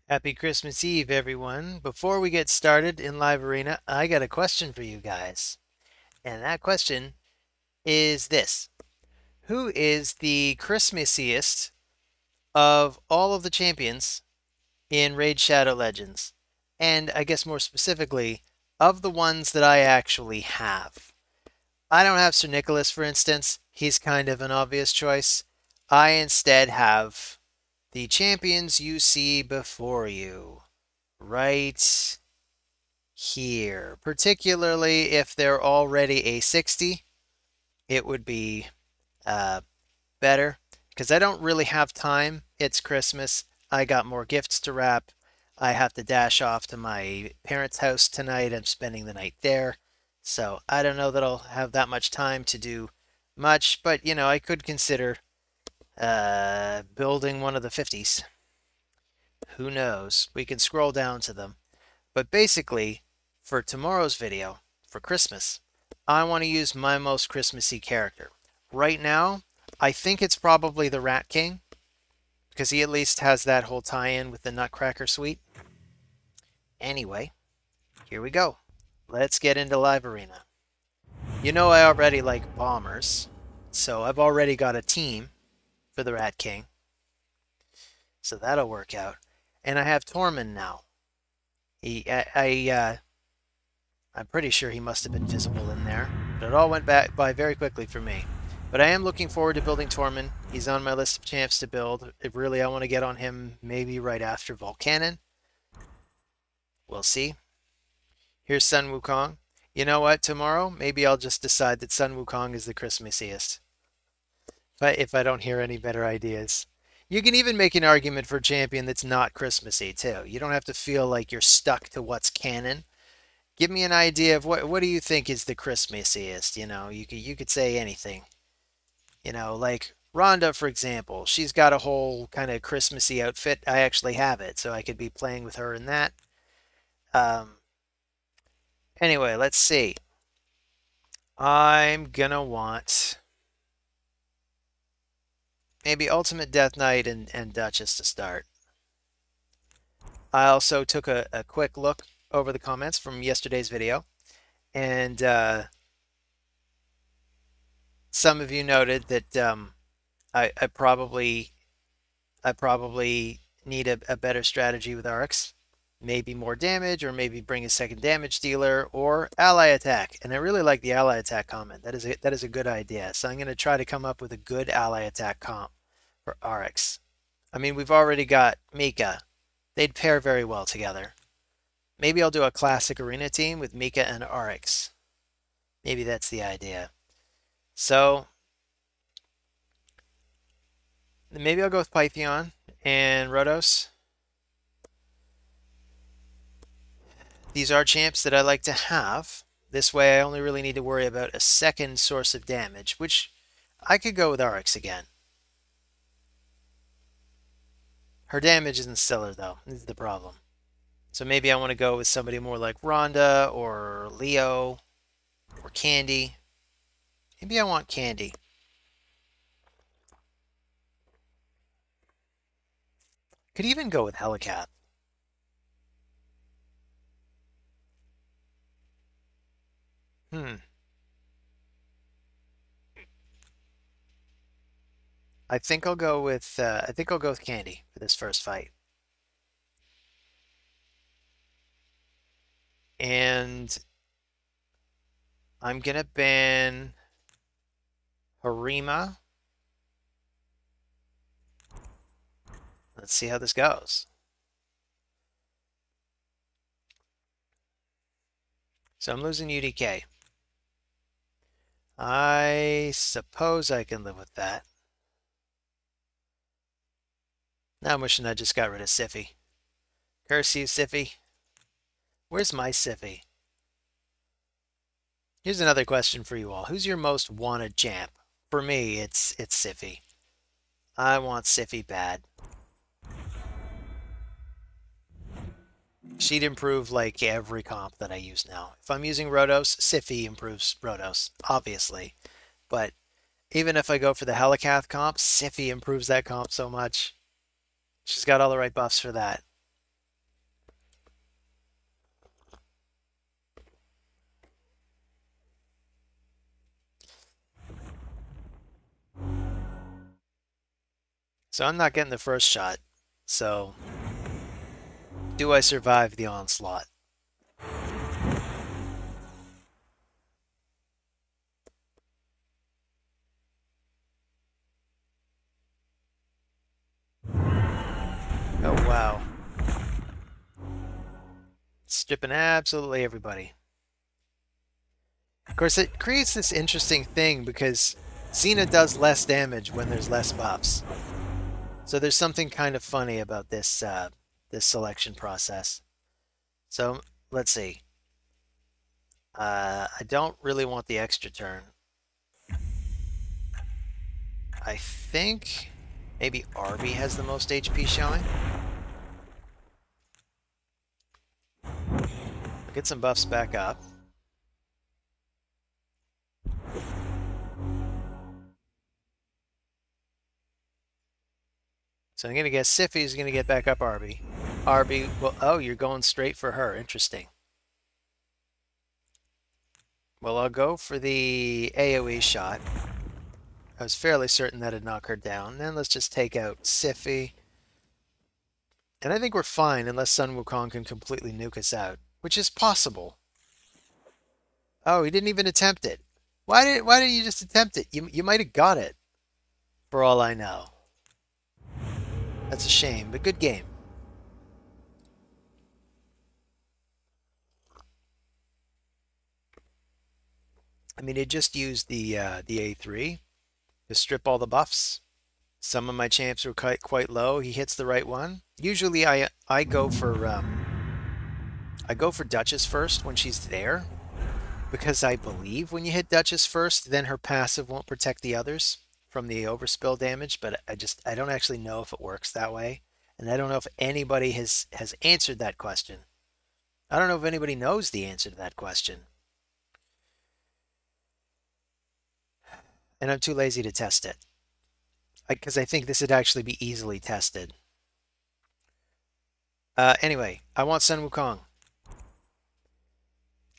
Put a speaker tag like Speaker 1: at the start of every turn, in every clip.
Speaker 1: Happy Christmas Eve, everyone. Before we get started in Live Arena, I got a question for you guys. And that question is this. Who is the Christmas-iest of all of the champions in Raid Shadow Legends? And I guess more specifically, of the ones that I actually have. I don't have Sir Nicholas, for instance. He's kind of an obvious choice. I instead have the champions you see before you. Right here. Particularly if they're already a 60, it would be uh, better because I don't really have time. It's Christmas. I got more gifts to wrap. I have to dash off to my parents' house tonight. I'm spending the night there. So I don't know that I'll have that much time to do much, but I could consider building one of the 50s. Who knows? We can scroll down to them. But basically, for tomorrow's video, for Christmas, I want to use my most Christmassy character. Right now, I think it's probably the Rat King, because he at least has that whole tie-in with the Nutcracker Suite. Anyway, here we go. Let's get into Live Arena. You know I already like bombers, so I've already got a team for the Rat King. So that'll work out. And I have Tormund now. I'm pretty sure he must have been visible in there, but it all went by very quickly for me. But I am looking forward to building Tormund. He's on my list of champs to build. Really, I want to get on him maybe right after Volcanon. We'll see. Here's Sun Wukong. You know what? Tomorrow, maybe I'll just decide that Sun Wukong is the Christmassiest. If I don't hear any better ideas. You can even make an argument for a champion that's not Christmassy, too. You don't have to feel like you're stuck to what's canon. Give me an idea of what do you think is the Christmassiest? You could say anything. Like Rhonda, for example. She's got a whole kind of Christmassy outfit. I actually have it, so I could be playing with her in that. Anyway, let's see. I'm gonna want maybe Ultimate Death Knight and Duchess to start. I also took a quick look over the comments from yesterday's video, and some of you noted that I probably need a better strategy with Arcs. Maybe more damage, or maybe bring a second damage dealer, or ally attack. And I really like the ally attack comment. That is a good idea. So I'm going to try to come up with a good ally attack comp for Arcs. I mean, we've already got Mika. They'd pair very well together. Maybe I'll do a classic arena team with Mika and Arcs. Maybe that's the idea. So maybe I'll go with Pythion and Rhodos. These are champs that I like to have. This way I only really need to worry about a second source of damage, which I could go with Arcs again. Her damage isn't stellar though, this is the problem. So maybe I want to go with somebody more like Rhonda or Leo or Candy. Maybe I want Candy. Could even go with Helicat. I think I'll go with Candy for this first fight. And I'm gonna ban Harima. Let's see how this goes. So I'm losing UDK. I suppose I can live with that. Now I'm wishing I just got rid of Siffy. Curse you, Siffy. Where's my Siffy? Here's another question for you all. Who's your most wanted champ? For me, it's Siffy. I want Siffy bad. She'd improve like every comp that I use now. If I'm using Rhodos, Siffy improves Rhodos, obviously. But even if I go for the Helicath comp, Siffy improves that comp so much. She's got all the right buffs for that. So I'm not getting the first shot. So do I survive the onslaught? Oh, wow. Stripping absolutely everybody. Of course, it creates this interesting thing because Xena does less damage when there's less buffs. So there's something kind of funny about this selection process. So let's see. I don't really want the extra turn. I think maybe Arby has the most HP showing. Get some buffs back up. So I'm going to guess Sify is going to get back up Arby. Arby, well, oh, you're going straight for her. Interesting. Well, I'll go for the AoE shot. I was fairly certain that'd knock her down. Then let's just take out Sify. And I think we're fine unless Sun Wukong can completely nuke us out, which is possible. Oh, he didn't even attempt it. Why didn't you just attempt it? You might have got it, for all I know. That's a shame, but good game. I mean, it just used the A3 to strip all the buffs. Some of my champs were quite low. He hits the right one. Usually, I go for Duchess first when she's there, because I believe when you hit Duchess first, then her passive won't protect the others from the overspill damage. But I don't actually know if it works that way, and I don't know if anybody has answered that question. I don't know if anybody knows the answer to that question. And I'm too lazy to test it. Because I think this would actually be easily tested. Anyway, I want Sun Wukong.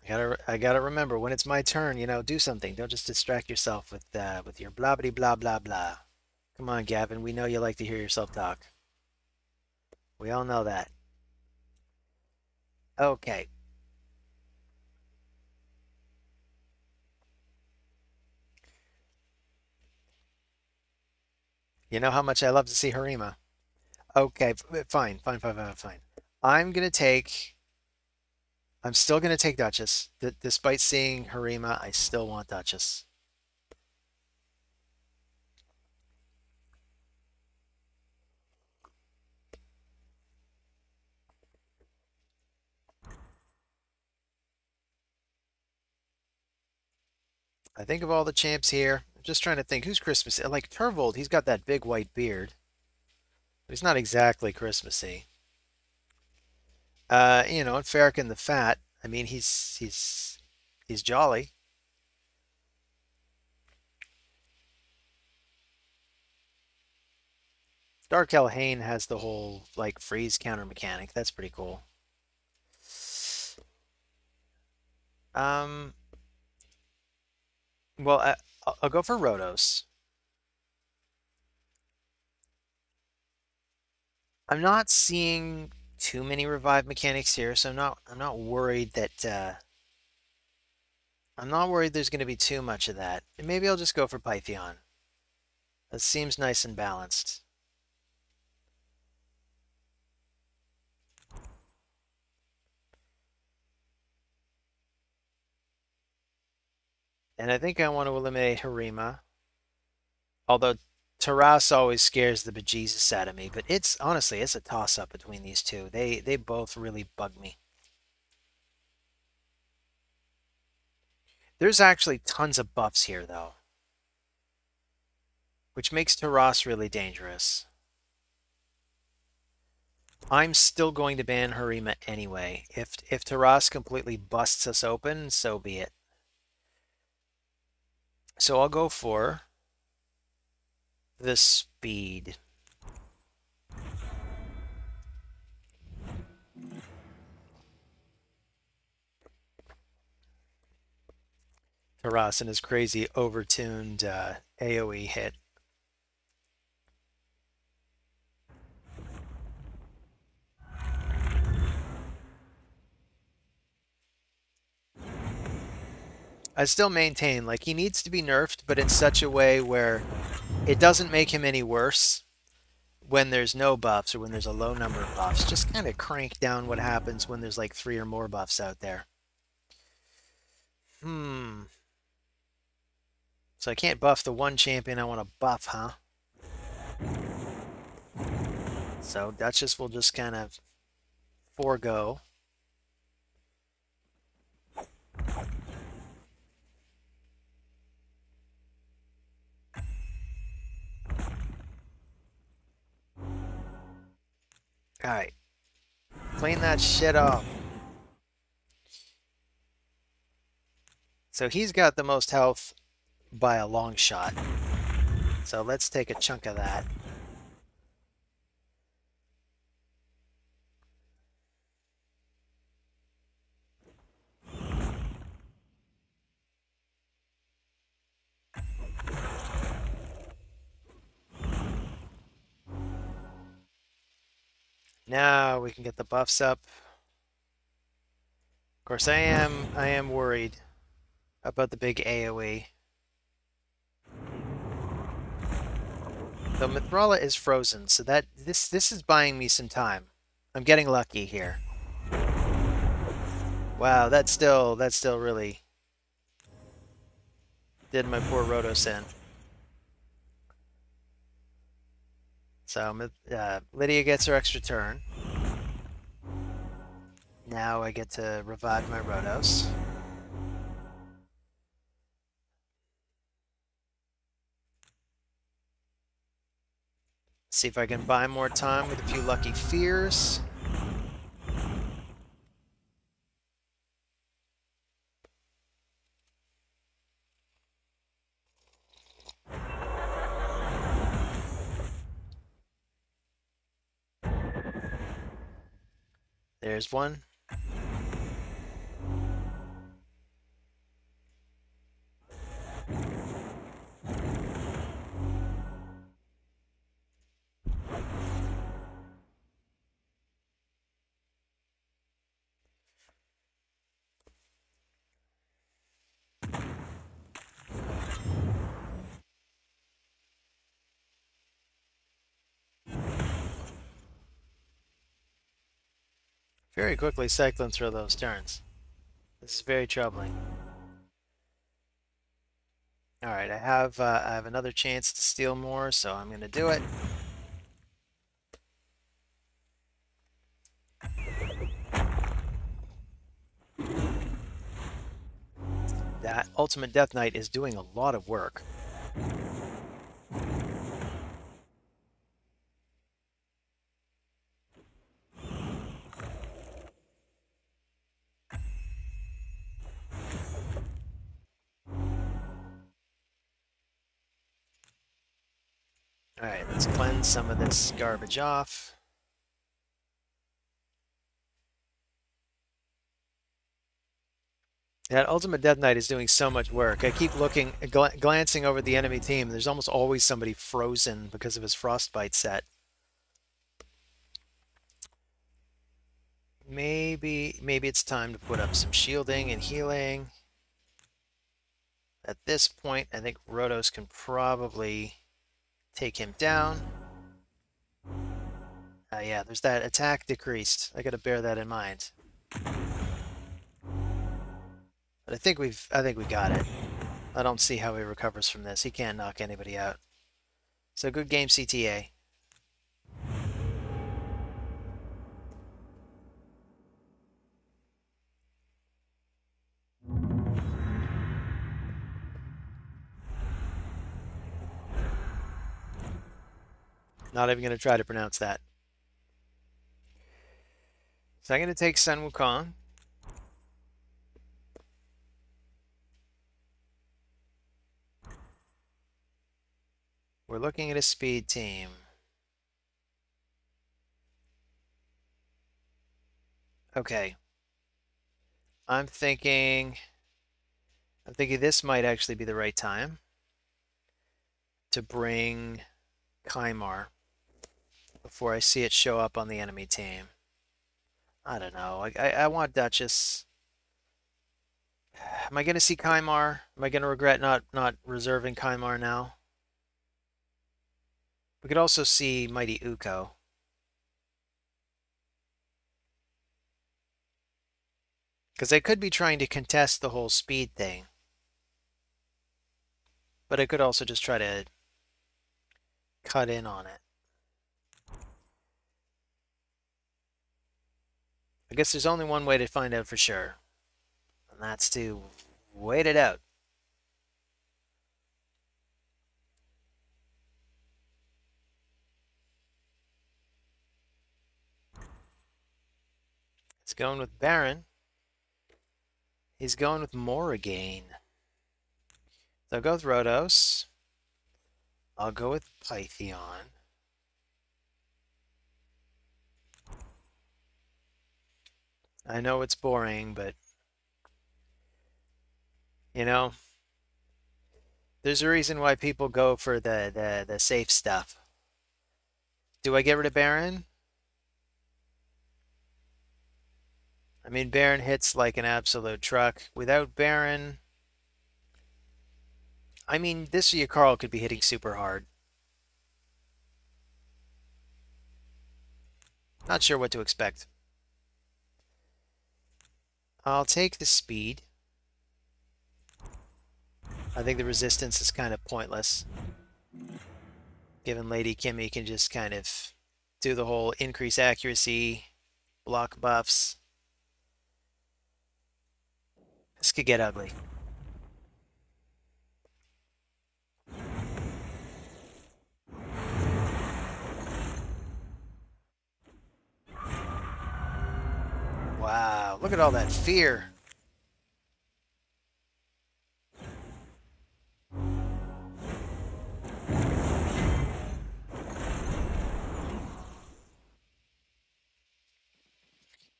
Speaker 1: I gotta remember when it's my turn. Do something. Don't just distract yourself with your blah blah blah blah blah. Come on, Gavin. We know you like to hear yourself talk. We all know that. Okay. You know how much I love to see Harima. Okay, fine, fine, fine, fine, fine. I'm gonna take. I'm still gonna take Duchess. Despite seeing Harima, I still want Duchess. I think of all the champs here. I'm just trying to think who's Christmas. Like Turvold, he's got that big white beard. But he's not exactly Christmassy. And Farrakhan the Fat. I mean, he's jolly. Dark Elhane has the whole like freeze counter mechanic. That's pretty cool. Um, well, I'll go for Rotos. I'm not seeing too many revive mechanics here, so I'm not worried that I'm not worried there's going to be too much of that. And maybe I'll just go for Pythion. That seems nice and balanced. And I think I want to eliminate Harima. Although Taras always scares the bejesus out of me, but honestly it's a toss-up between these two. They both really bug me. There's actually tons of buffs here though, which makes Taras really dangerous. I'm still going to ban Harima anyway. If Taras completely busts us open, so be it. So I'll go for the speed. Taras and his crazy overtuned AoE hit. I still maintain, like, he needs to be nerfed, but in such a way where it doesn't make him any worse when there's no buffs or when there's a low number of buffs. Just kind of crank down what happens when there's like 3 or more buffs out there. So I can't buff the one champion I want to buff, huh? So Duchess will just kind of forego. Alright. Clean that shit off. So he's got the most health by a long shot. So let's take a chunk of that. Now we can get the buffs up. Of course, I am worried about the big AoE. The Mithrala is frozen, so that this is buying me some time. I'm getting lucky here. Wow, that still really did my poor Rotos in. So Lydia gets her extra turn. Now I get to revive my Rotos. See if I can buy more time with a few lucky fears. There's one. Very quickly cycling through those turns. This is very troubling. All right, I have another chance to steal more, so I'm going to do it. That Ultimate Death Knight is doing a lot of work. Alright, let's cleanse some of this garbage off. That Ultimate Death Knight is doing so much work. I keep looking, glancing over the enemy team. There's almost always somebody frozen because of his Frostbite set. Maybe it's time to put up some shielding and healing. At this point, I think Rotos can probably take him down. Yeah, there's that attack decreased. I got to bear that in mind. But I think we got it. I don't see how he recovers from this. He can't knock anybody out. So good game, CTA. Not even going to try to pronounce that. So I'm going to take Sun Wukong. We're looking at a speed team. Okay. I'm thinking this might actually be the right time to bring Kymar before I see it show up on the enemy team. I don't know. I want Duchess. Am I going to see Kymar? Am I going to regret not reserving Kymar now? We could also see Mighty Uko. Because I could be trying to contest the whole speed thing. But I could also just try to cut in on it. I guess there's only one way to find out for sure. And that's to wait it out. It's going with Baron. He's going with Morrigain. So I'll go with Rhodos. I'll go with Pythion. I know it's boring, but you know, there's a reason why people go for the safe stuff. Do I get rid of Baron? I mean, Baron hits like an absolute truck. Without Baron, I mean, this Carl could be hitting super hard. Not sure what to expect. I'll take the speed. I think the resistance is kind of pointless, given Lady Kimmy can just kind of do the whole increase accuracy, block buffs. This could get ugly. Wow, look at all that fear.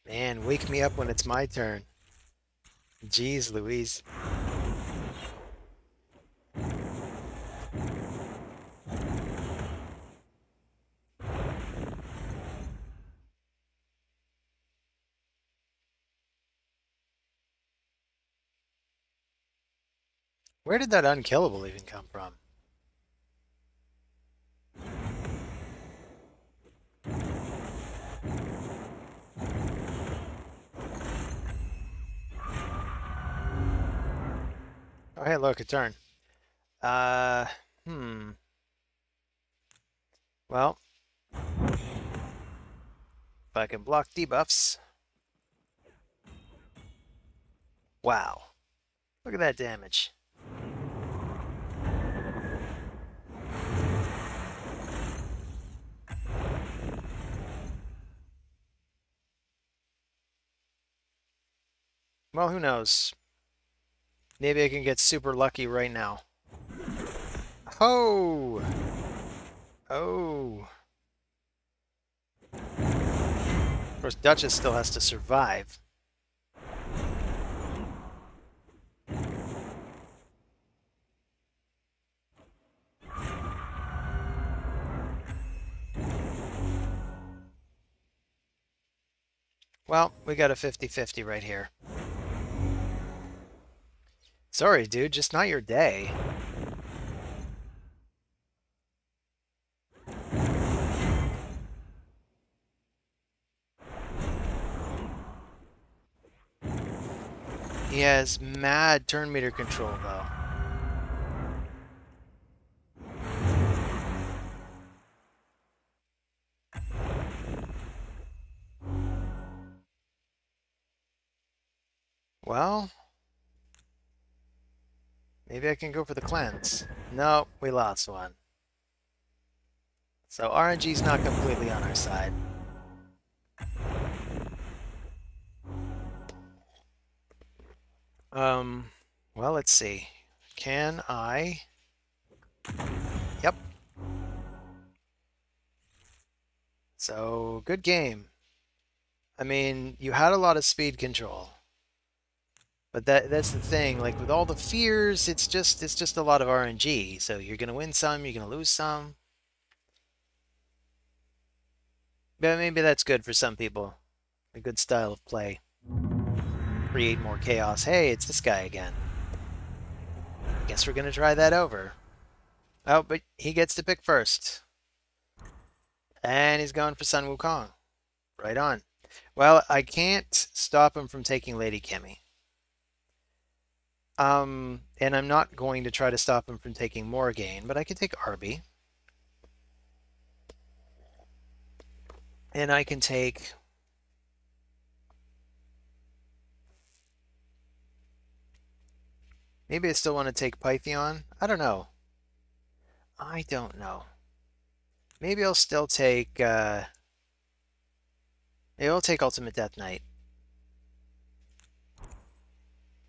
Speaker 1: Man, wake me up when it's my turn. Jeez Louise. Where did that unkillable even come from? Oh, hey, look, a turn. Uh, hmm. Well, if I can block debuffs. Wow. Look at that damage. Well, who knows? Maybe I can get super lucky right now. Oh! Oh. Of course, Duchess still has to survive. Well, we got a 50-50 right here. Sorry, dude, just not your day. He has mad turn meter control, though. Well, maybe I can go for the cleanse. No, we lost one. So RNG's not completely on our side. Well, let's see. Can I... Yep. So, good game. I mean, you had a lot of speed control. But that's the thing, like with all the fears, it's just a lot of RNG. So you're gonna win some, you're gonna lose some. But maybe that's good for some people. A good style of play. create more chaos. Hey, it's this guy again. Guess we're going to try that over. Oh, but he gets to pick first. And he's going for Sun Wukong. Right on. Well, I can't stop him from taking Lady Kimmy. And I'm not going to try to stop him from taking Morgaine, but I can take Arby. And I can take... Maybe I still want to take Pythion. I don't know. I don't know. Maybe I'll still take... maybe I'll take Ultimate Death Knight.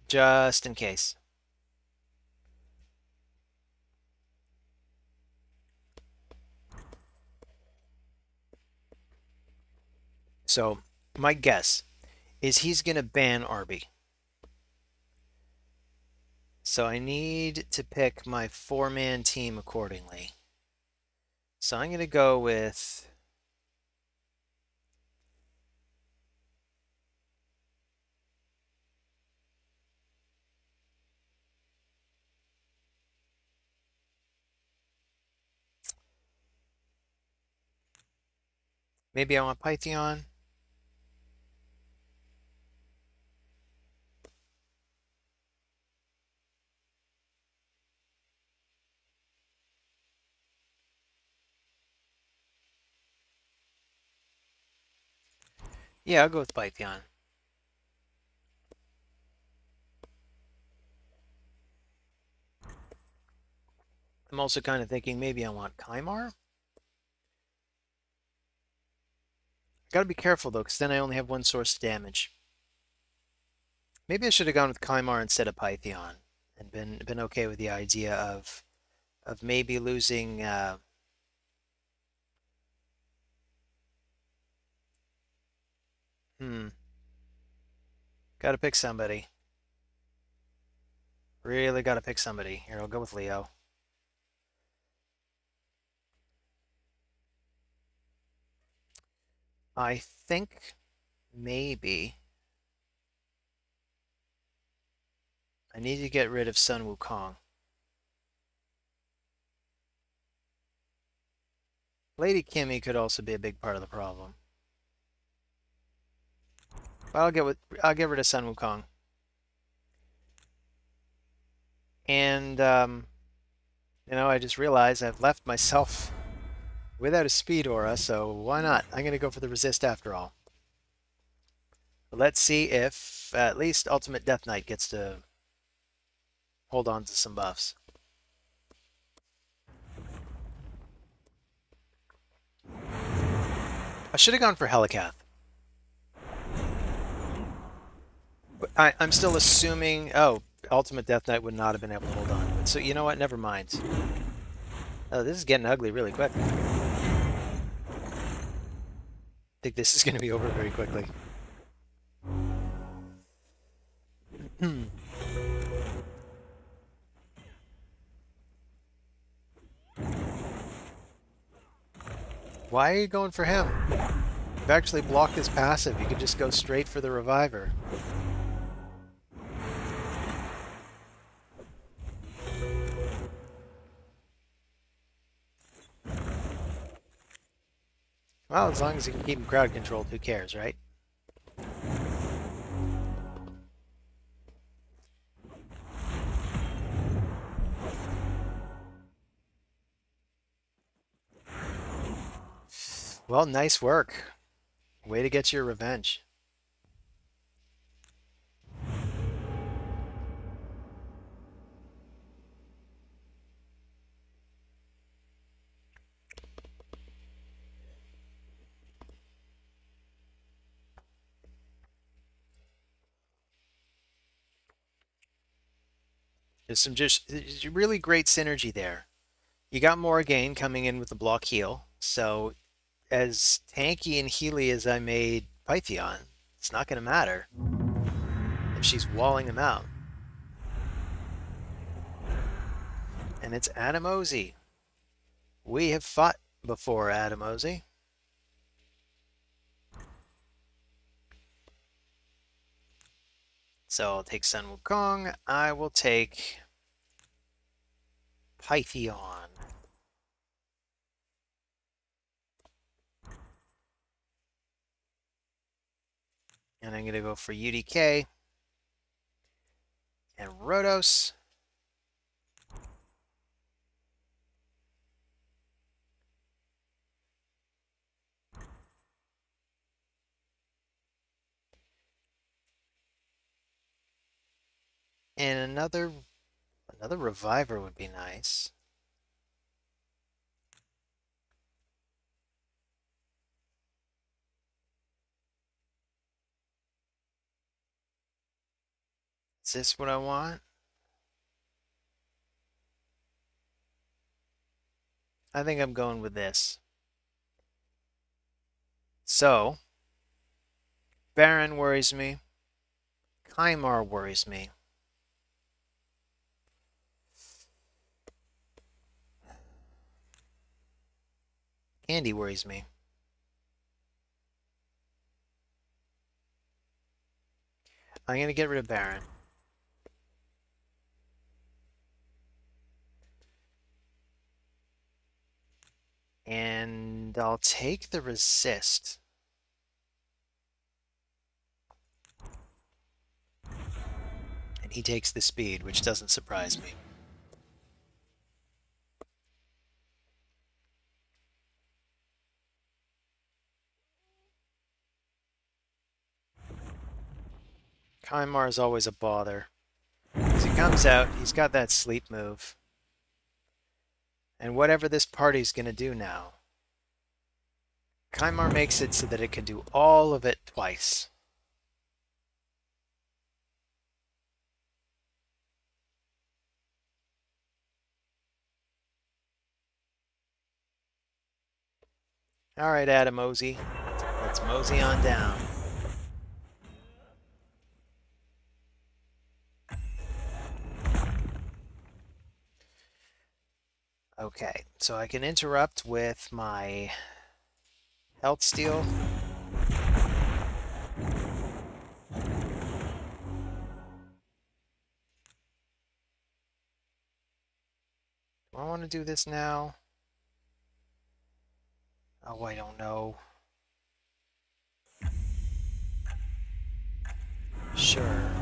Speaker 1: Just in case. So, my guess is he's going to ban Arby. So I need to pick my four-man team accordingly. So I'm going to go with... Maybe I want Pythion. Yeah, I'll go with Pythion. I'm also kind of thinking maybe I want Kymar. Gotta be careful though, because then I only have one source of damage. Maybe I should have gone with Kymar instead of Pythion, and been okay with the idea of maybe losing. Gotta pick somebody. Really gotta pick somebody. Here, I'll go with Leo. I think maybe I need to get rid of Sun Wukong. Lady Kimmy could also be a big part of the problem. But I'll get rid of Sun Wukong. And you know, I just realized I've left myself without a speed aura, so why not? I'm gonna go for the resist after all. But let's see if at least Ultimate Death Knight gets to hold on to some buffs. I should have gone for Helicath. But I'm still assuming... Oh, Ultimate Death Knight would not have been able to hold on. So you know what? Never mind. Oh, this is getting ugly really quick. I think this is going to be over very quickly. Why are you going for him? You've actually blocked his passive. You could just go straight for the Reviver. Well, as long as you can keep him crowd controlled, who cares, right? Well, nice work. Way to get your revenge. There's some just really great synergy there. You got Morgaine coming in with the block heal, so as tanky and healy as I made Pythion, it's not going to matter if she's walling him out. And it's Adamosi. We have fought before, Adamosi. So I'll take Sun Wukong. I will take Pythion. And I'm going to go for UDK and Rhodos. And another Reviver would be nice. Is this what I want? I think I'm going with this. So, Baron worries me. Kymar worries me. Candy worries me. I'm going to get rid of Baron. And I'll take the resist. And he takes the speed, which doesn't surprise me. Kymar is always a bother. As he comes out, he's got that sleep move. And whatever this party's going to do now, Kymar makes it so that it can do all of it twice. All right, Adam Mosey. Let's mosey on down. Okay, so I can interrupt with my health steal. Do I want to do this now? Oh, I don't know. Sure.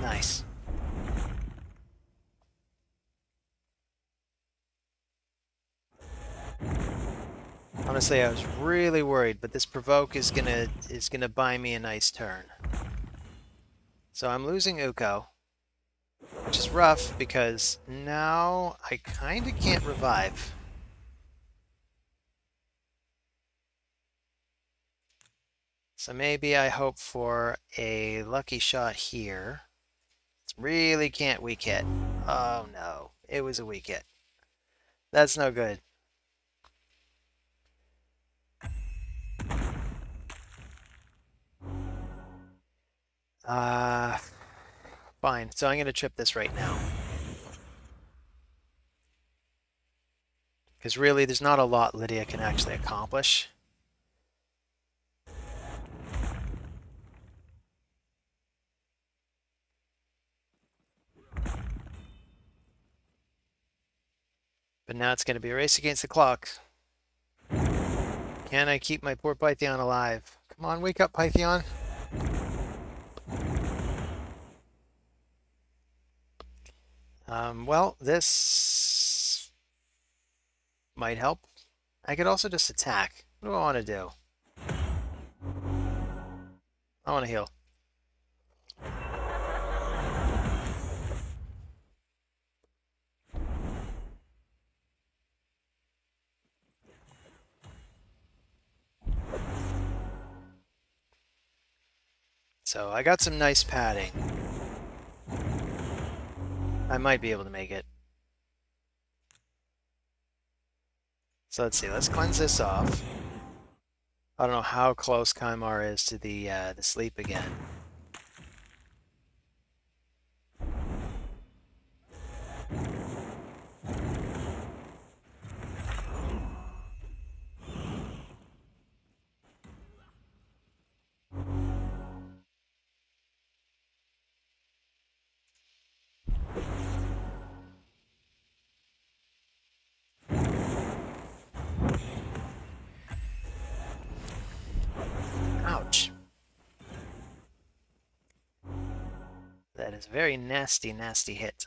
Speaker 1: Nice. Honestly, I was really worried, but this provoke is gonna buy me a nice turn. So I'm losing Uko, which is rough because now I kind of can't revive. So maybe I hope for a lucky shot here. Really can't weak hit. Oh no, it was a weak hit. That's no good. Fine. So I'm going to trip this right now. Because really, there's not a lot Lydia can actually accomplish. But now it's going to be a race against the clock. Can I keep my poor Pythion alive? Come on, wake up, Pythion. Well, this might help. I could also just attack. What do I want to do? I want to heal. So I got some nice padding. I might be able to make it. So let's see. Let's cleanse this off. I don't know how close Kymar is to the sleep again. That is a very nasty, nasty hit.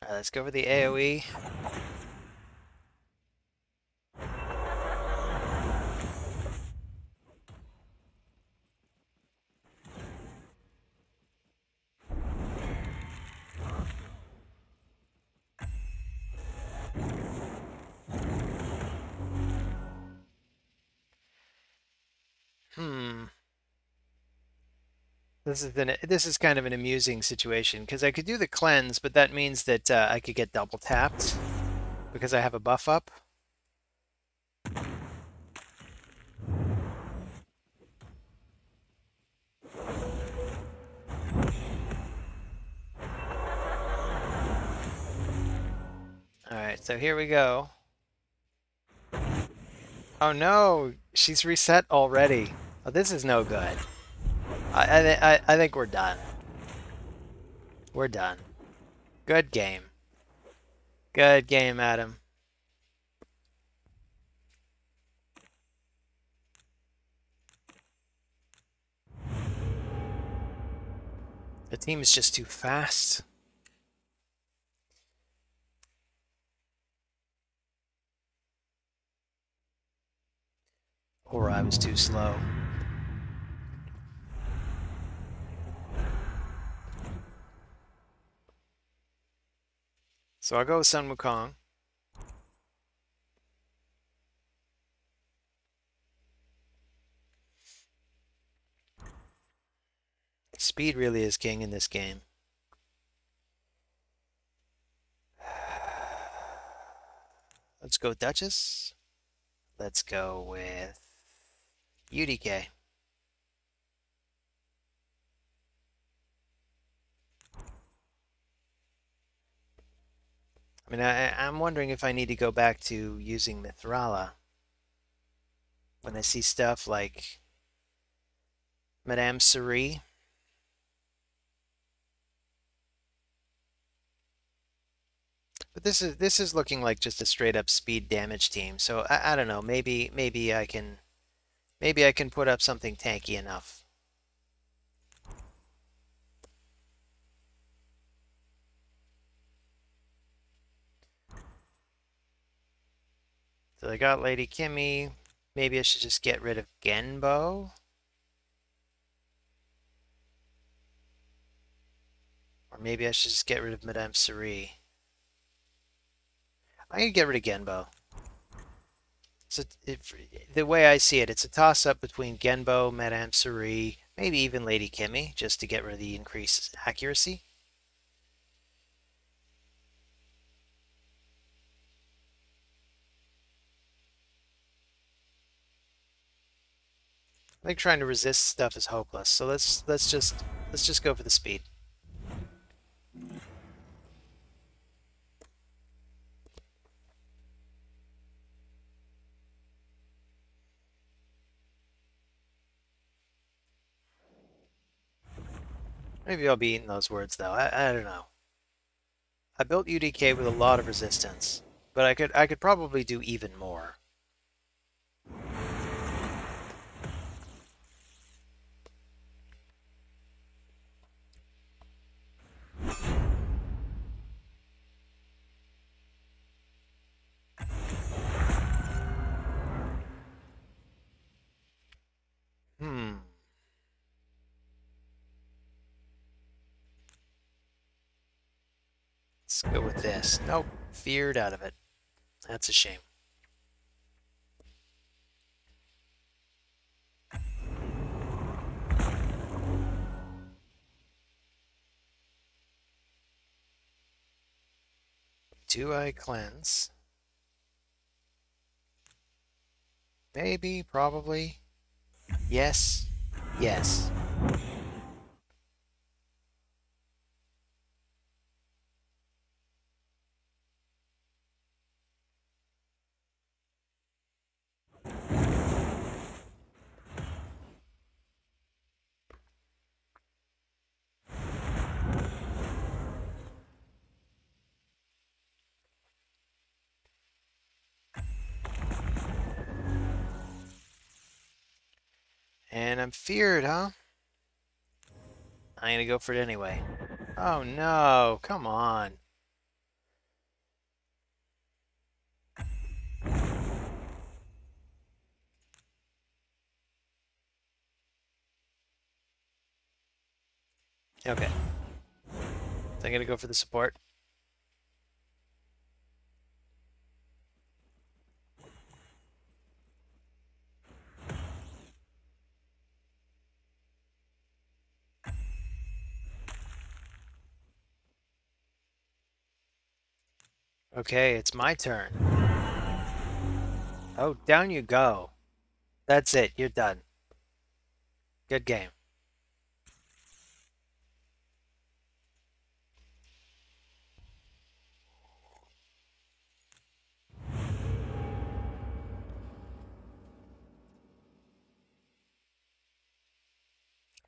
Speaker 1: All right, let's go for the AoE. Hmm. This is kind of an amusing situation because I could do the cleanse, but that means that I could get double tapped because I have a buff up. All right, so here we go. Oh no, she's reset already. Oh, this is no good. I think we're done. We're done. Good game. Good game, Adam. The team is just too fast. Or I was too slow. So I'll go with Sun Wukong. Speed really is king in this game. Let's go Duchess. Let's go with UDK. I mean, I'm wondering if I need to go back to using Mithrala when I see stuff like Madame Cerie. But this is looking like just a straight up speed damage team. So I don't know. Maybe I can put up something tanky enough. So I got Lady Kimmy. Maybe I should just get rid of Genbo. Or maybe I should just get rid of Madame Cerie. I can get rid of Genbo. So the way I see it, it's a toss-up between Genbo, Madame Cerie, maybe even Lady Kimmy, just to get rid of the increased accuracy. I think trying to resist stuff is hopeless. So let's just go for the speed. Maybe I'll be eating those words though. I don't know. I built UDK with a lot of resistance, but I could probably do even more. Hmm. Let's go with this. Nope. Feared out of it. That's a shame. Do I cleanse? Maybe, probably. Yes. Yes. And I'm feared, huh? I'm gonna go for it anyway. Oh no, come on. Okay. So I'm gonna go for the support. Okay, it's my turn. Oh, down you go. That's it. You're done. Good game.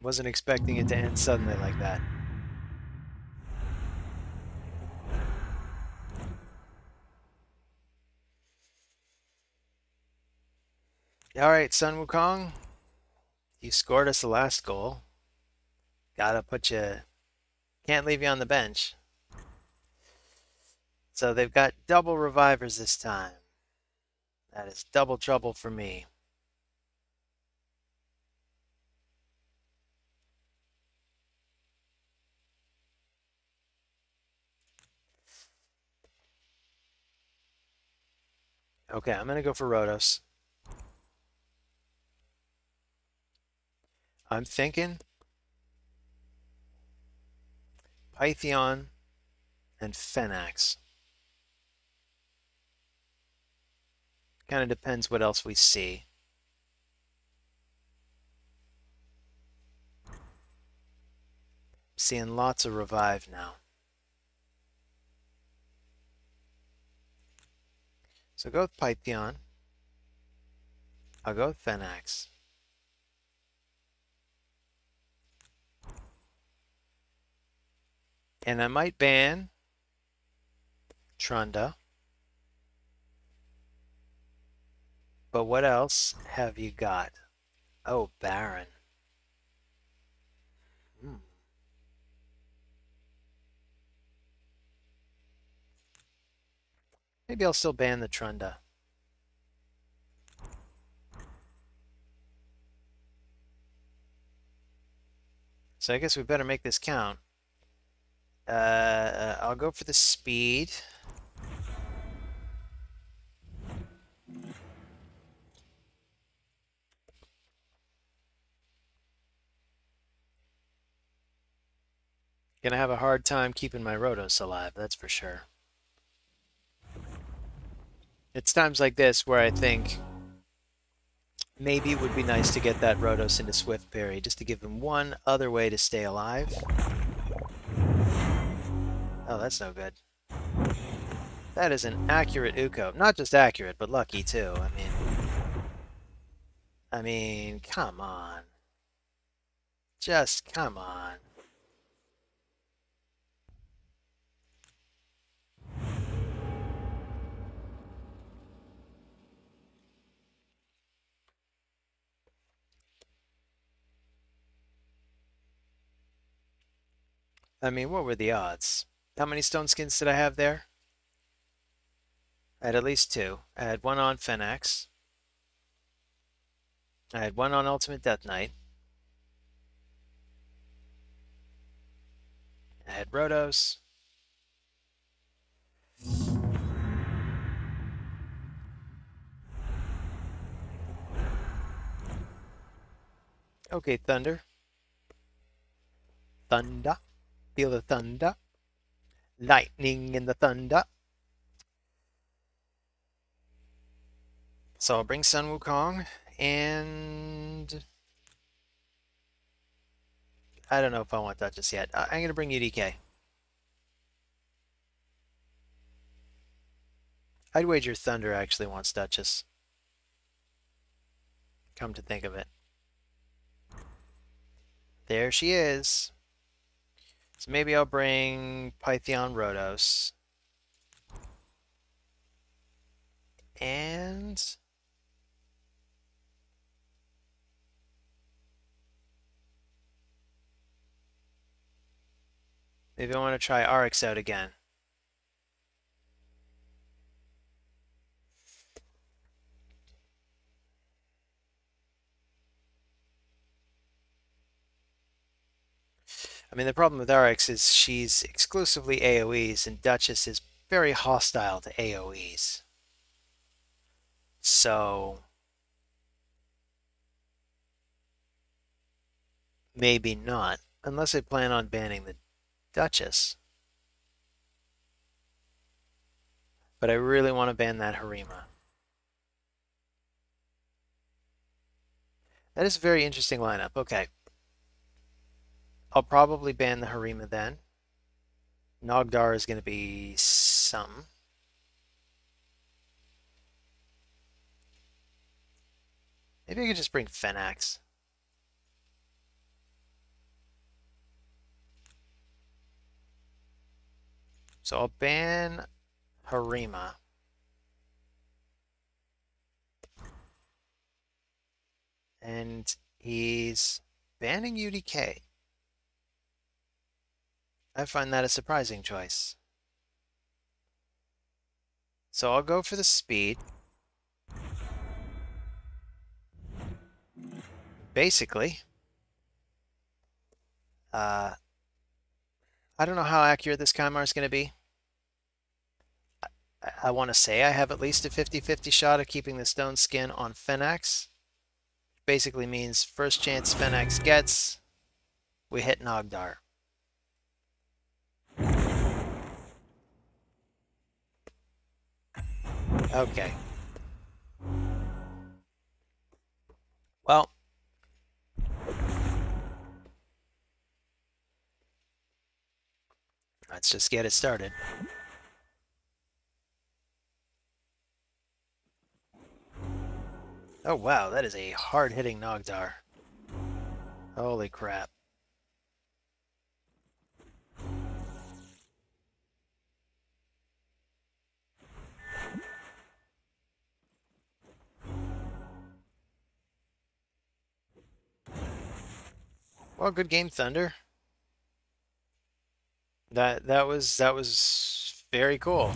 Speaker 1: Wasn't expecting it to end suddenly like that. All right, Sun Wukong, you scored us the last goal. Gotta put you, can't leave you on the bench. So they've got double revivers this time. That is double trouble for me. Okay, I'm gonna go for Rhodos. I'm thinking Pythion and Phenax. Kind of depends what else we see. Seeing lots of revive now. So go with Pythion. I'll go with Phenax. And I might ban Trunda. But what else have you got? Oh, Baron. Hmm. Maybe I'll still ban the Trunda. So I guess we better make this count. I'll go for the speed. Gonna have a hard time keeping my Rhodos alive, that's for sure. It's times like this where I think maybe it would be nice to get that Rhodos into Swift Parry, just to give him one other way to stay alive. Oh, that's no good. That is an accurate Uko. Not just accurate, but lucky too. I mean, come on. Just come on. I mean, what were the odds? How many stone skins did I have there? I had at least two. I had one on Phenax. I had one on Ultimate Death Knight. I had Rhodos. Okay, Thunder. Thunder. Feel the thunder. Lightning in the thunder. So I'll bring Sun Wukong, and I don't know if I want that just yet. I'm going to bring UDK. I'd wager Thunder actually wants Duchess. Come to think of it. There she is. So maybe I'll bring Pythion Rhodos. And Maybe I want to try RX out again. I mean, the problem with RX is she's exclusively AoEs, and Duchess is very hostile to AoEs. So maybe not, unless I plan on banning the Duchess. But I really want to ban that Harima. That is a very interesting lineup. Okay. I'll probably ban the Harima then. Nogdar is going to be some. Maybe I could just bring Fenax. So I'll ban Harima. And he's banning UDK. I find that a surprising choice. So I'll go for the speed. Basically. I don't know how accurate this Kymar is going to be. I want to say I have at least a 50-50 shot of keeping the stone skin on Fenax. Basically means first chance Fenax gets, we hit Nogdar. Okay. Well, let's just get it started. Oh wow, that is a hard-hitting Nogdar. Holy crap. Well, good game, Thunder. That was very cool.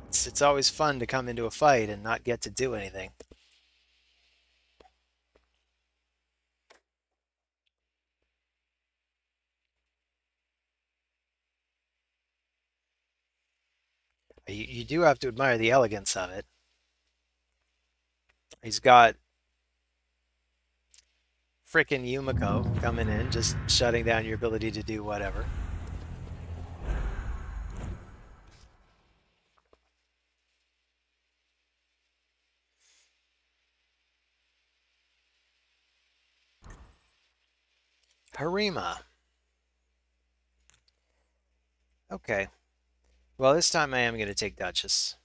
Speaker 1: It's always fun to come into a fight and not get to do anything. You do have to admire the elegance of it. He's got frickin' Yumiko coming in, just shutting down your ability to do whatever. Harima. Okay. Well, this time I am going to take Duchess.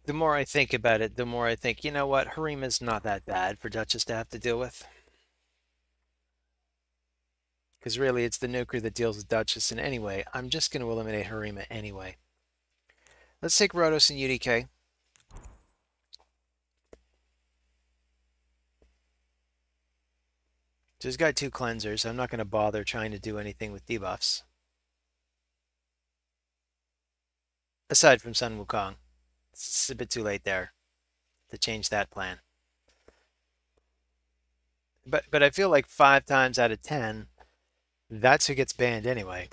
Speaker 1: The more I think about it, the more I think, you know what, Harima's not that bad for Duchess to have to deal with. Because really, it's the nuker that deals with Duchess, and anyway, I'm just going to eliminate Harima anyway. Let's take Rotos and UDK. So he's got 2 cleansers. I'm not going to bother trying to do anything with debuffs. Aside from Sun Wukong. It's a bit too late there to change that plan. But I feel like 5 times out of 10, that's who gets banned anyway.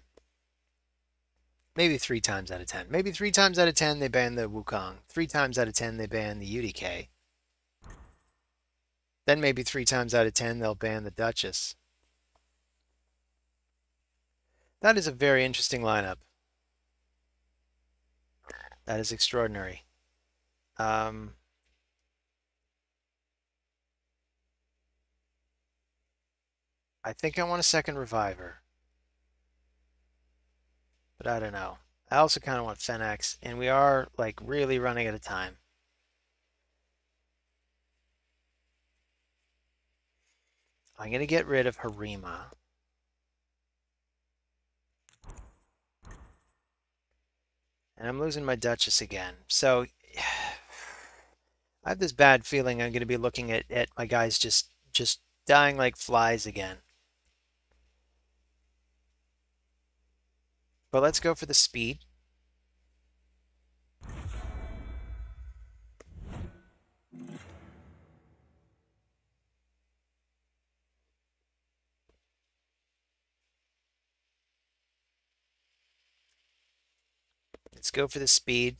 Speaker 1: Maybe 3 times out of 10. Maybe 3 times out of 10 they ban the Wukong. 3 times out of 10 they ban the UDK. Then maybe 3 times out of 10 they'll ban the Duchess. That is a very interesting lineup. That is extraordinary. I think I want a second Reviver. But I don't know. I also kind of want Fenax, and we are like really running out of time. I'm going to get rid of Harima. And I'm losing my Duchess again. So I have this bad feeling I'm going to be looking at my guys just dying like flies again. But let's go for the speed. Let's go for the speed.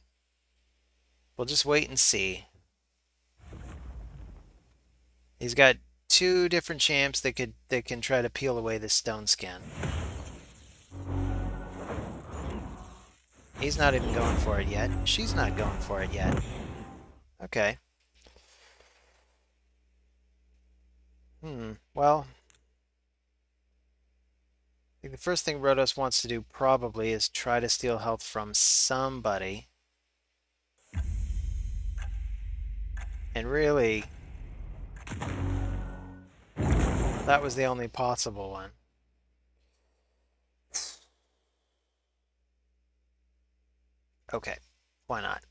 Speaker 1: We'll just wait and see. He's got two different champs that can try to peel away this stone skin. He's not even going for it yet. She's not going for it yet. Okay. Well, I think the first thing Rhodos wants to do probably is try to steal health from somebody. And really, that was the only possible one. Okay, why not?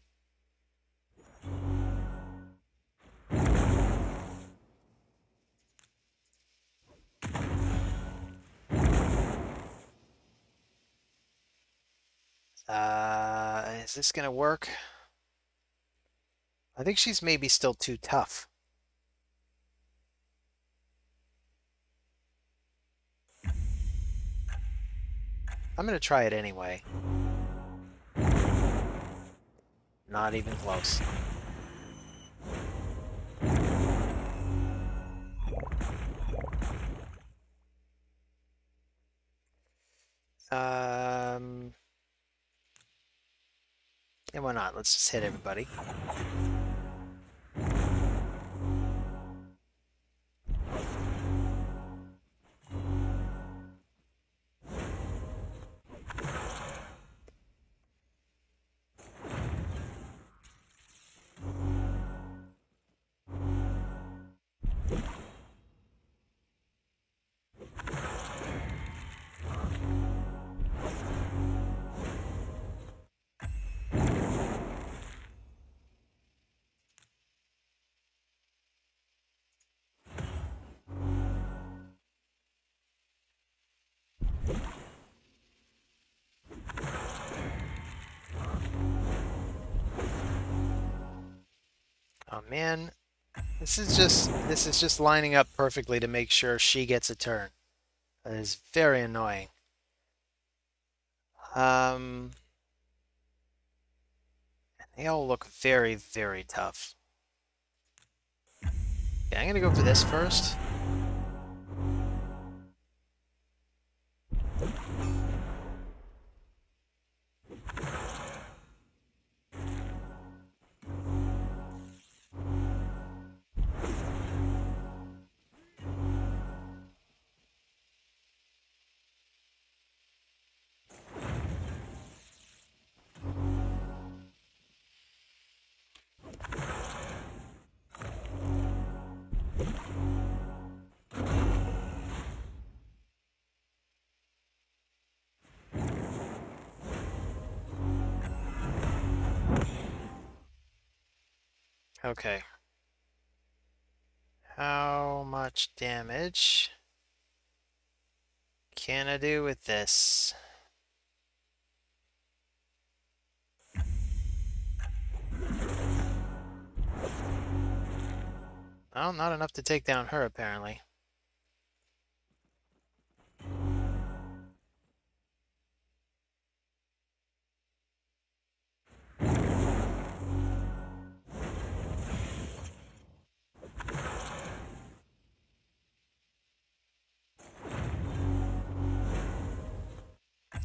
Speaker 1: Is this gonna work? I think she's maybe still too tough. I'm gonna try it anyway. Not even close. And why not? Let's just hit everybody. Oh man, this is just lining up perfectly to make sure she gets a turn. That is very annoying. They all look very, very tough. Okay, I'm gonna go for this first. Okay. How much damage can I do with this? Well, not enough to take down her, apparently.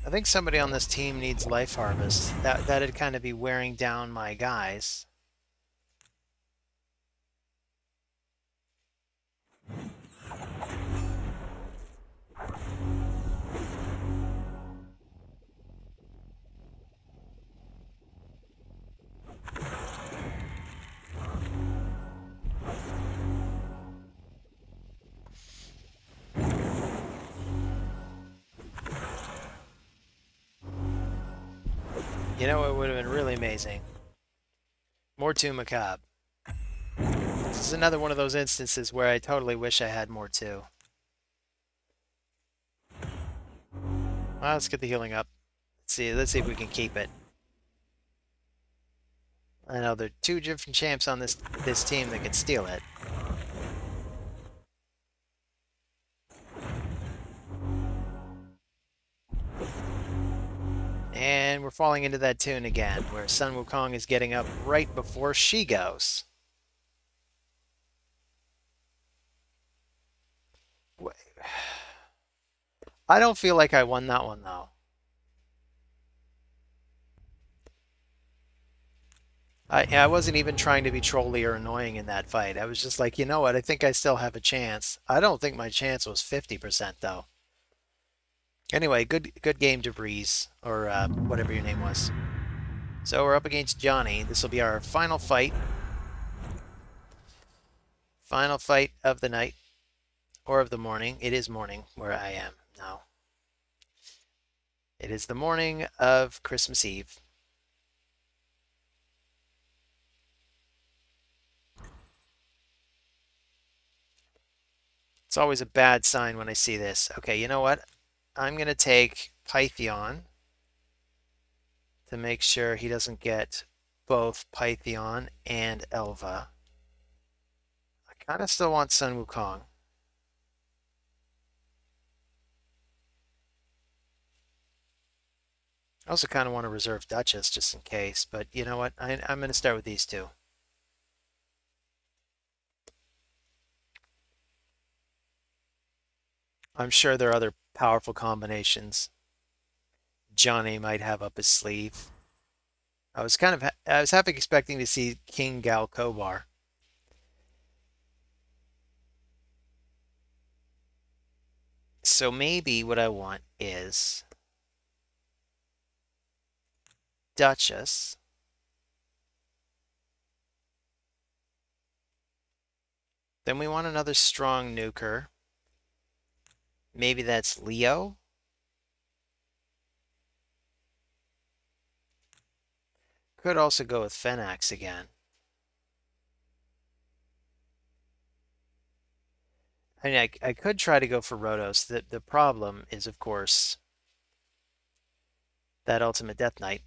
Speaker 1: I think somebody on this team needs Life Harvest. That'd kind of be wearing down my guys. You know, it would have been really amazing. More Tomb Macabre. is another one of those instances where I totally wish I had more too. Well, let's get the healing up. Let's see if we can keep it. I know there are two different champs on this team that can steal it. And we're falling into that tune again, where Sun Wukong is getting up right before she goes. I don't feel like I won that one, though. I wasn't even trying to be trolly or annoying in that fight. I was just like, you know what? I think I still have a chance. I don't think my chance was 50%, though. Anyway, good game to Breeze, or whatever your name was. So we're up against Johnny. This will be our final fight. Final fight of the night, or of the morning. It is morning where I am now. It is the morning of Christmas Eve. It's always a bad sign when I see this. Okay, you know what? I'm going to take Pythion to make sure he doesn't get both Pythion and Elva. I kind of still want Sun Wukong. I also kind of want to reserve Duchess just in case, but you know what? I'm going to start with these two. I'm sure there are other powerful combinations Johnny might have up his sleeve. I was half expecting to see King Gal Kobar. So maybe what I want is Duchess. Then we want another strong nuker. Maybe that's Leo. Could also go with Phenax again. I mean, I could try to go for Rhodos. The problem is, of course, that ultimate Death Knight.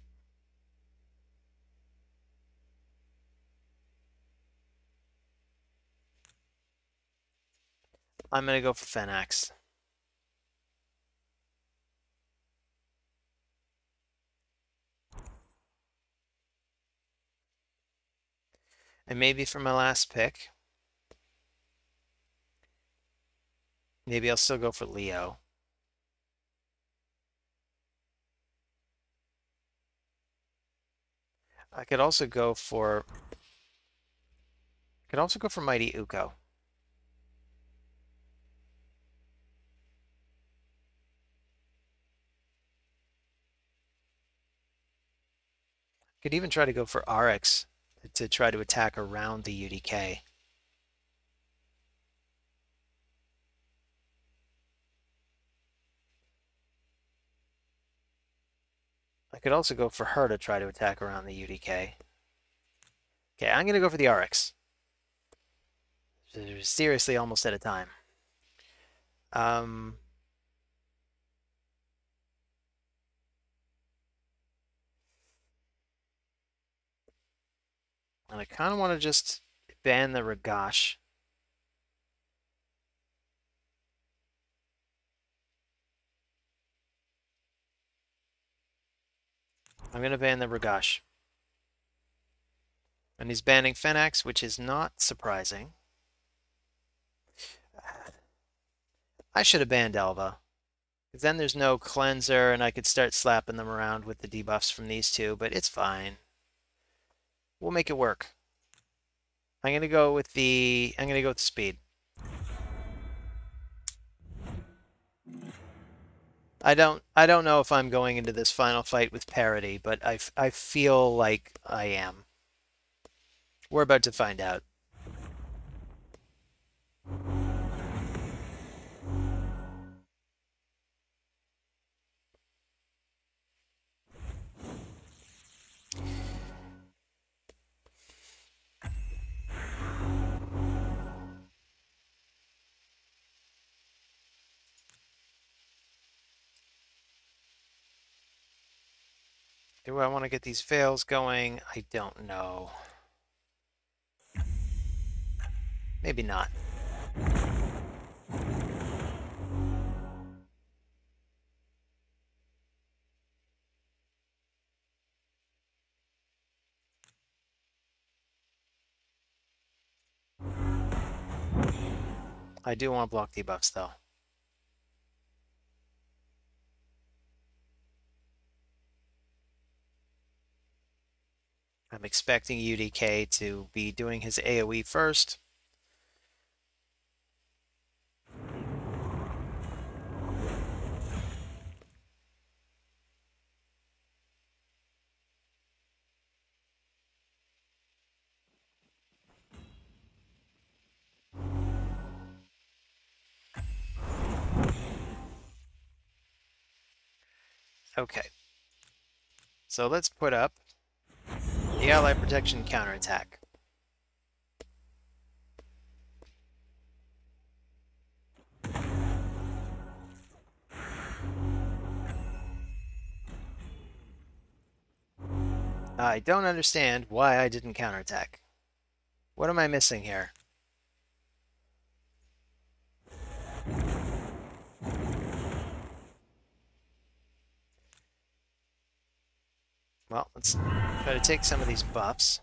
Speaker 1: I'm going to go for Phenax. And maybe for my last pick, maybe I'll still go for Leo. I could also go for Mighty Uko. Could even try to go for RX to try to attack around the UDK. I could also go for her to try to attack around the UDK. Okay, I'm going to go for the RX. Seriously, almost out of time. And I kind of want to just ban the Ragash. I'm going to ban the Ragash. And he's banning Phenax, which is not surprising. I should have banned Elva. Because then there's no cleanser, and I could start slapping them around with the debuffs from these two, but it's fine. We'll make it work. I'm gonna go with the speed. I don't know if I'm going into this final fight with parity, but I feel like I am. We're about to find out. Do I want to get these fails going? I don't know. Maybe not. I do want to block debuffs though. I'm expecting UDK to be doing his AoE first. Okay. So let's put up the ally protection counterattack. I don't understand why I didn't counterattack. What am I missing here? Well, let's try to take some of these buffs.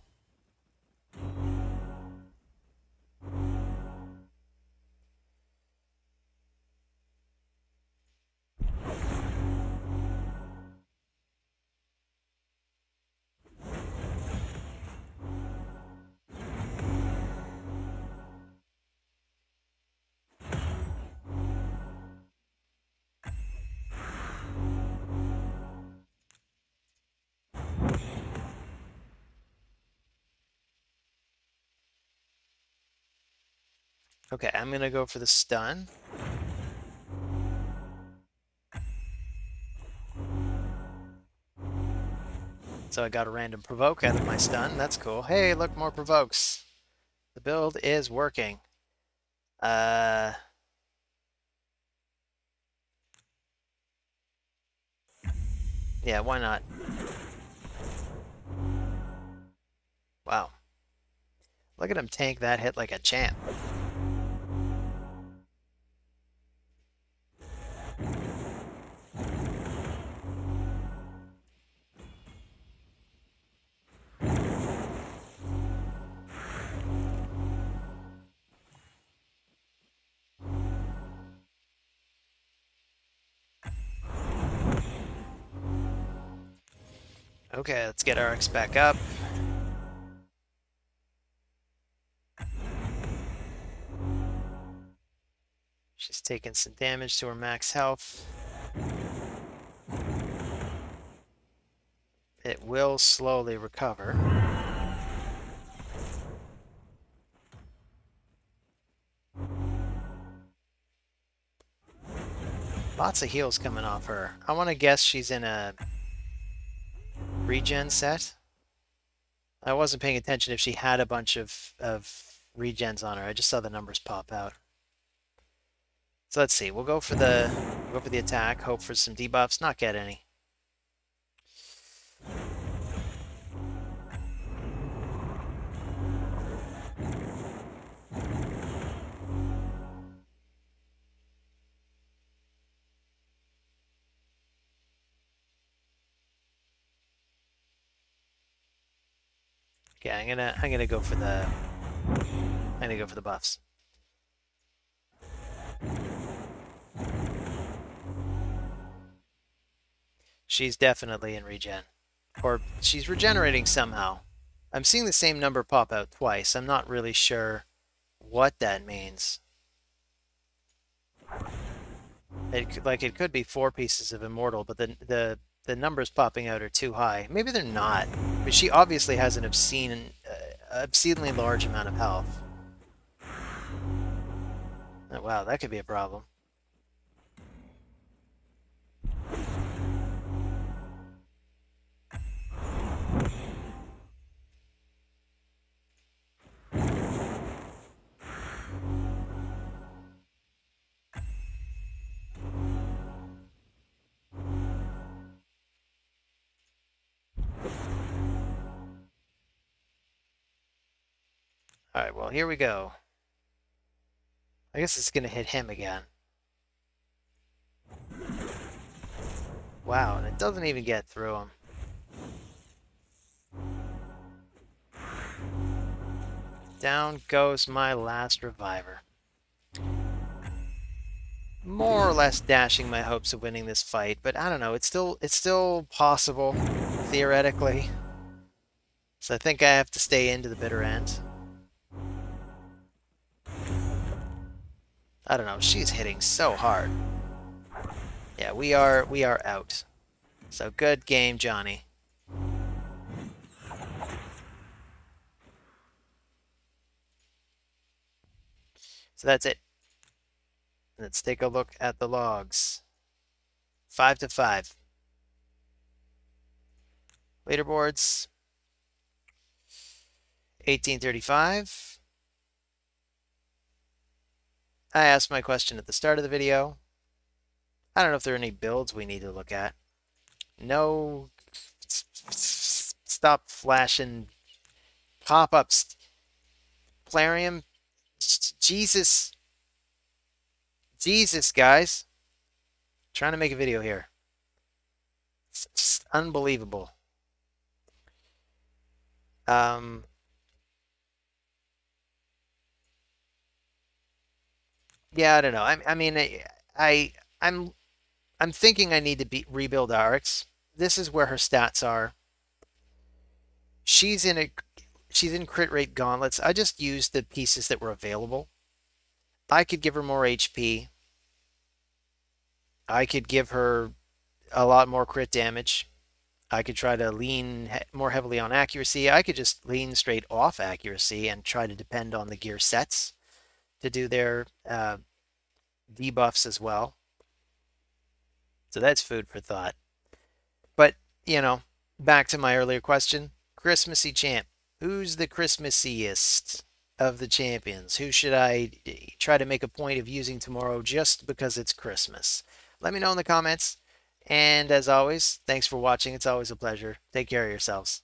Speaker 1: Okay, I'm going to go for the stun. So I got a random provoke out of my stun. That's cool. Hey, look, more provokes. The build is working. Yeah, why not? Wow. Look at him tank that hit like a champ. Okay, let's get RX back up. She's taking some damage to her max health. It will slowly recover. Lots of heals coming off her. I want to guess she's in a regen set. I wasn't paying attention if she had a bunch of regens on her. I just saw the numbers pop out. So let's see. We'll go for the attack. Hope for some debuffs. Not get any. Okay, I'm gonna go for the buffs. She's definitely in regen. Or she's regenerating somehow. I'm seeing the same number pop out twice. I'm not really sure what that means. It could be 4 pieces of immortal, but the numbers popping out are too high. Maybe they're not, but she obviously has an obscenely large amount of health. Oh, wow, that could be a problem. Alright, well, here we go. I guess it's going to hit him again. Wow, and it doesn't even get through him. Down goes my last reviver. More or less dashing my hopes of winning this fight, but I don't know, it's still possible, theoretically. So I think I have to stay into the bitter end. I don't know, she's hitting so hard. Yeah, we are out. So good game, Johnny. So that's it. Let's take a look at the logs. 5-5. Leaderboards. 1835. I asked my question at the start of the video. I don't know if there are any builds we need to look at. No. Stop flashing pop-ups. Plarium. Jesus. Jesus, guys. I'm trying to make a video here. It's just unbelievable. Yeah, I don't know. I mean, I'm thinking I need to rebuild Arx. This is where her stats are. She's in crit rate gauntlets. I just used the pieces that were available. I could give her more HP. I could give her a lot more crit damage. I could try to lean more heavily on accuracy. I could just lean straight off accuracy and try to depend on the gear sets to do their debuffs as well. So that's food for thought. But, you know, back to my earlier question, Christmassy champ. Who's the Xmas-iest of the champions? Who should I try to make a point of using tomorrow just because it's Christmas? Let me know in the comments. And as always, thanks for watching. It's always a pleasure. Take care of yourselves.